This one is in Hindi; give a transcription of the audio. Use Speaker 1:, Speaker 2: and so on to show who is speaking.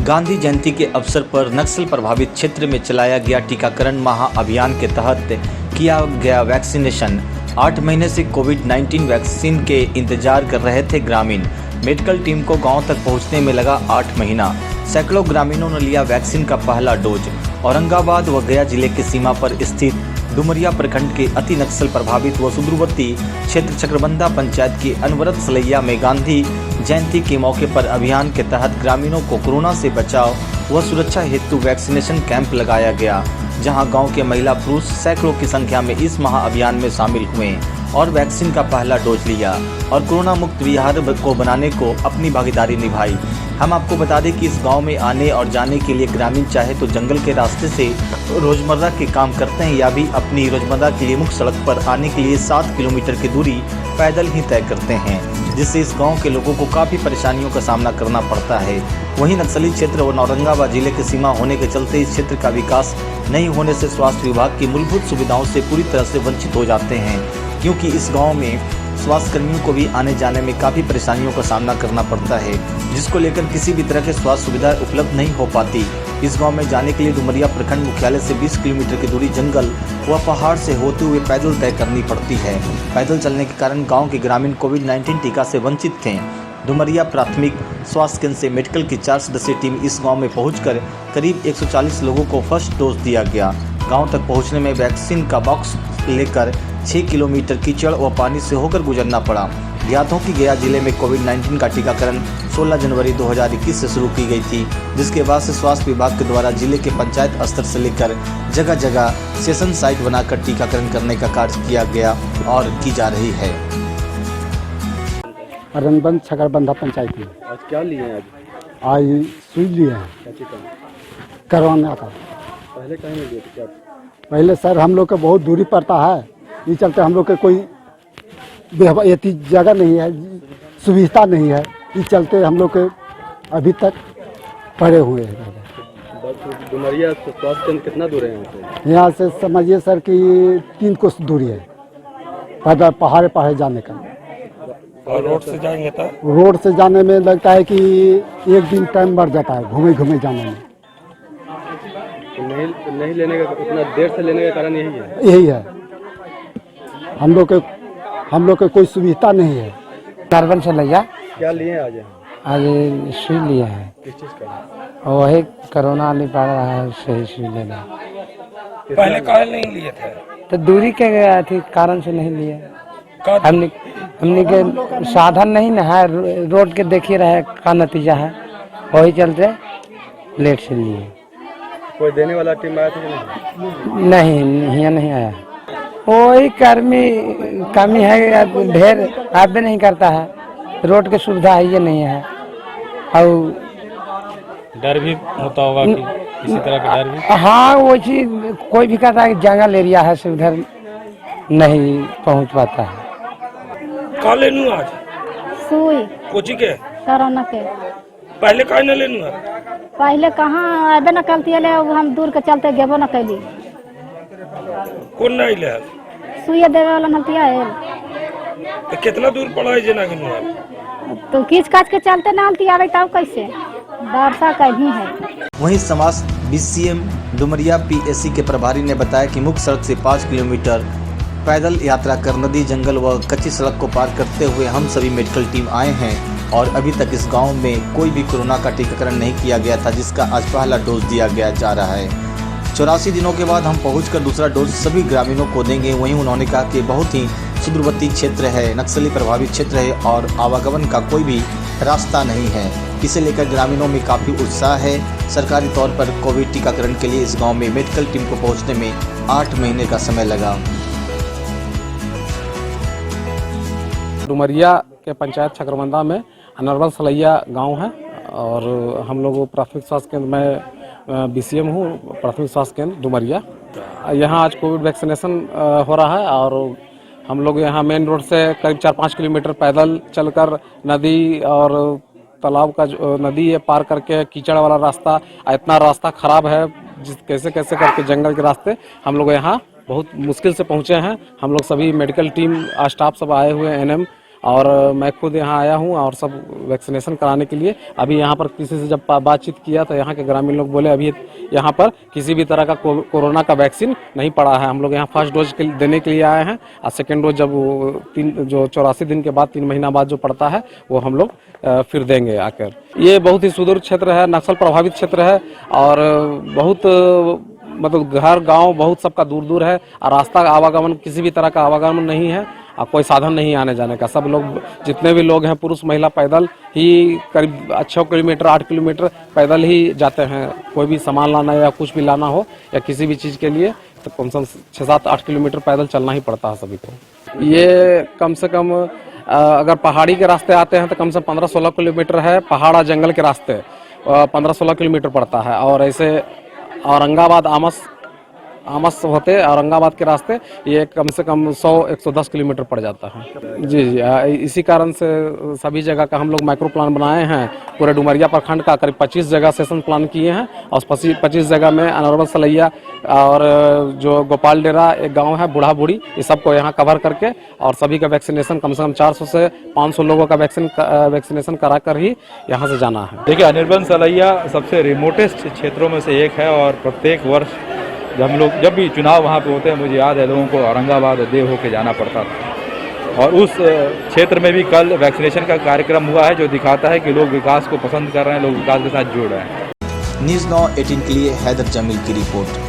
Speaker 1: गांधी जयंती के अवसर पर नक्सल प्रभावित क्षेत्र में चलाया गया टीकाकरण महाअभियान के तहत किया गया वैक्सीनेशन। 8 महीने से कोविड-19 वैक्सीन के इंतजार कर रहे थे ग्रामीण। मेडिकल टीम को गांव तक पहुंचने में लगा 8 महीना। सैकड़ों ग्रामीणों ने लिया वैक्सीन का पहला डोज। औरंगाबाद व गया जिले की सीमा पर स्थित डुमरिया प्रखंड के अति नक्सल प्रभावित व सुदूरवर्ती क्षेत्र चक्रबंधा पंचायत की अनवरत सलैया में गांधी जयंती के मौके पर अभियान के तहत ग्रामीणों को कोरोना से बचाव व सुरक्षा हेतु वैक्सीनेशन कैंप लगाया गया, जहां गांव के महिला पुरुष सैकड़ों की संख्या में इस महाअभियान में शामिल हुए और वैक्सीन का पहला डोज लिया और कोरोना मुक्त बिहार को बनाने को अपनी भागीदारी निभाई। हम आपको बता दें कि इस गांव में आने और जाने के लिए ग्रामीण चाहे तो जंगल के रास्ते से रोजमर्रा के काम करते हैं या भी अपनी रोजमर्रा के लिए मुख्य सड़क पर आने के लिए 7 किलोमीटर की दूरी पैदल ही तय करते हैं, जिससे इस गांव के लोगों को काफ़ी परेशानियों का सामना करना पड़ता है। वहीं नक्सली क्षेत्र और औरंगाबाद जिले की सीमा होने के चलते इस क्षेत्र का विकास नहीं होने से स्वास्थ्य विभाग की मूलभूत सुविधाओं से पूरी तरह से वंचित हो जाते हैं, क्योंकि इस गांव में स्वास्थ्य कर्मियों को भी आने जाने में काफ़ी परेशानियों का सामना करना पड़ता है, जिसको लेकर किसी भी तरह की स्वास्थ्य सुविधा उपलब्ध नहीं हो पाती। इस गांव में जाने के लिए डुमरिया प्रखंड मुख्यालय से 20 किलोमीटर की दूरी जंगल व पहाड़ से होते हुए पैदल तय करनी पड़ती है। पैदल चलने के कारण गाँव के ग्रामीण कोविड-19 टीका से वंचित थे। डुमरिया प्राथमिक स्वास्थ्य केंद्र से मेडिकल की 4 सदस्यीय टीम इस गांव में पहुंचकर करीब 140 लोगों को फर्स्ट डोज दिया गया। गांव तक पहुंचने में वैक्सीन का बॉक्स लेकर 6 किलोमीटर कीचड़ व पानी से होकर गुजरना पड़ा। ज्ञात हो कि गया जिले में कोविड-19 का टीकाकरण 16 जनवरी 2021 से शुरू की गई थी, जिसके बाद से स्वास्थ्य विभाग के द्वारा जिले के पंचायत स्तर से लेकर जगह जगह सेशन साइट बनाकर टीकाकरण करने का कार्य किया गया और की जा रही है।
Speaker 2: रंगबंद चक्रबंधा पंचायत में
Speaker 3: आज क्या लिए हैं?
Speaker 2: आज सुई लिए हैं करवाने का।
Speaker 3: पहले कहीं नहीं लिए थे क्या?
Speaker 2: पहले सर हम लोग का बहुत दूरी पड़ता है, ये चलते हम लोग के कोई इतनी जगह नहीं है, सुविधा नहीं है, इस चलते हम लोग के अभी तक पड़े हुए हैं।
Speaker 3: डुमरिया स्वास्थ्य केंद्र कितना दूर है यहाँ से?
Speaker 2: यहाँ से समझिए सर कि 3 कोस दूरी है पैदल पहाड़ जाने का।
Speaker 3: और रोड से जाएंगे तो?
Speaker 2: रोड से जाने में लगता है कि 1 दिन टाइम बढ़ जाता है घूमे जाने में।
Speaker 3: तो नहीं लेने का, इतना देर से लेने का कारण
Speaker 2: यही है हम लोग के कोई सुविधा नहीं है।
Speaker 4: कार्बन से लिया।
Speaker 3: क्या लिए हैं आज यहाँ?
Speaker 4: आज सुई लिया है।
Speaker 3: किस चीज़ का?
Speaker 4: वही कोरोना नहीं पड़ रहा है, सही सुई लेना।
Speaker 3: पहले काहे नहीं लिए थे?
Speaker 4: तो दूरी के गया थी कारण से नहीं लिए। हमने के साधन नहीं ना है, रोड के देखिए रहे का नतीजा है, वही चलते लेट से लिए।
Speaker 3: कोई देने वाला टीम आया था कि नहीं?
Speaker 4: नहीं, नहीं आया। वही कमी है, ढेर आबे नहीं करता है, रोड की सुविधा है ये नहीं है। और
Speaker 3: डर भी होता होगा कि किसी तरह का डर भी?
Speaker 4: हाँ, वो चीज कोई भी कहता है कि जंगल एरिया है, से उधर नहीं पहुंच पाता है।
Speaker 3: कहाँ ले लूँ आज?
Speaker 5: सुई
Speaker 3: कोची के?
Speaker 5: कोरोना के।
Speaker 3: पहले कहाँ न ले लूँ?
Speaker 5: पहले कहाँ आबे न करती है, हम दूर के चलते गेबो न कैली।
Speaker 3: कौन नहीं ले?
Speaker 5: सुई देवे वाला नतिया है।
Speaker 3: तो कितना दूर पड़ा है जना के?
Speaker 5: तो खींच काच के चलते न हलती आवे तब कैसे? वर्षा कहीं है।
Speaker 1: वहीं समाज BCM डुमरिया PSC के प्रभारी ने बताया कि मुख्य सड़क से 5 किलोमीटर पैदल यात्रा कर नदी, जंगल व कच्ची सड़क को पार करते हुए हम सभी मेडिकल टीम आए हैं और अभी तक इस गांव में कोई भी कोरोना का टीकाकरण नहीं किया गया था, जिसका आज पहला डोज दिया गया जा रहा है। 84 दिनों के बाद हम पहुंचकर दूसरा डोज सभी ग्रामीणों को देंगे। वहीं उन्होंने कहा कि बहुत ही सुदूरवर्ती क्षेत्र है, नक्सली प्रभावित क्षेत्र है और आवागमन का कोई भी रास्ता नहीं है। इसे लेकर ग्रामीणों में काफ़ी उत्साह है। सरकारी तौर पर कोविड टीकाकरण के लिए इस गाँव में मेडिकल टीम को पहुँचने में 8 महीने का समय लगा।
Speaker 6: डुमरिया के पंचायत चक्रबंधा में अनरबल सलैया गांव है और हम लोग प्राथमिक स्वास्थ्य केंद्र में BCM हूँ, प्राथमिक स्वास्थ्य केंद्र डुमरिया। यहाँ आज कोविड वैक्सीनेशन हो रहा है और हम लोग यहाँ मेन रोड से करीब 4-5 किलोमीटर पैदल चलकर नदी और तालाब का जो नदी है पार करके कीचड़ वाला रास्ता, इतना रास्ता खराब है कैसे करके जंगल के रास्ते हम लोग यहाँ बहुत मुश्किल से पहुँचे हैं। हम लोग सभी मेडिकल टीम स्टाफ सब आए हुए NM और मैं खुद यहाँ आया हूँ और सब वैक्सीनेशन कराने के लिए। अभी यहाँ पर किसी से जब बातचीत किया तो यहाँ के ग्रामीण लोग बोले अभी यहाँ पर किसी भी तरह का कोरोना का वैक्सीन नहीं पड़ा है। हम लोग यहाँ फर्स्ट डोज देने के लिए आए हैं और सेकेंड डोज जब 84 दिन के बाद 3 महीना बाद जो पड़ता है वो हम लोग फिर देंगे आकर। ये बहुत ही सुदूर क्षेत्र है, नक्सल प्रभावित क्षेत्र है और बहुत मतलब घर गांव बहुत सबका दूर दूर है और रास्ता आवागमन किसी भी तरह का आवागमन नहीं है और कोई साधन नहीं आने जाने का। सब लोग जितने भी लोग हैं पुरुष महिला पैदल ही करीब 6 किलोमीटर 8 किलोमीटर पैदल ही जाते हैं। कोई भी सामान लाना या कुछ भी लाना हो या किसी भी चीज़ के लिए तो कम से कम 6-7-8 किलोमीटर पैदल चलना ही पड़ता है सभी को। ये कम से कम अगर पहाड़ी के रास्ते आते हैं तो कम से कम 15-16 किलोमीटर है। पहाड़ा जंगल के रास्ते 15-16 किलोमीटर पड़ता है और ऐसे औरंगाबाद आमस होते औरंगाबाद के रास्ते ये कम से कम 100-110 किलोमीटर पड़ जाता है। जी इसी कारण से सभी जगह का हम लोग माइक्रो प्लान बनाए हैं। पूरे डुमरिया प्रखंड का करीब 25 जगह सेशन प्लान किए हैं और 25 जगह में अनरबल सलैया और जो गोपाल डेरा एक गांव है बूढ़ा बूढ़ी ये सबको यहाँ कवर करके और सभी का वैक्सीनेशन कम से कम 400 से 500 लोगों का वैक्सीनेशन करा कर ही यहाँ से जाना है।
Speaker 7: देखिए, अनिर्बन सलैया सबसे रिमोटेस्ट क्षेत्रों में से एक है और प्रत्येक वर्ष जब भी चुनाव वहाँ पे होते हैं, मुझे याद है लोगों को औरंगाबाद और देव होके जाना पड़ता था। और उस क्षेत्र में भी कल वैक्सीनेशन का कार्यक्रम हुआ है जो दिखाता है कि लोग विकास को पसंद कर रहे हैं, लोग विकास के साथ जुड़ रहे हैं।
Speaker 1: न्यूज़ 9/18 के लिए हैदर जमील की रिपोर्ट।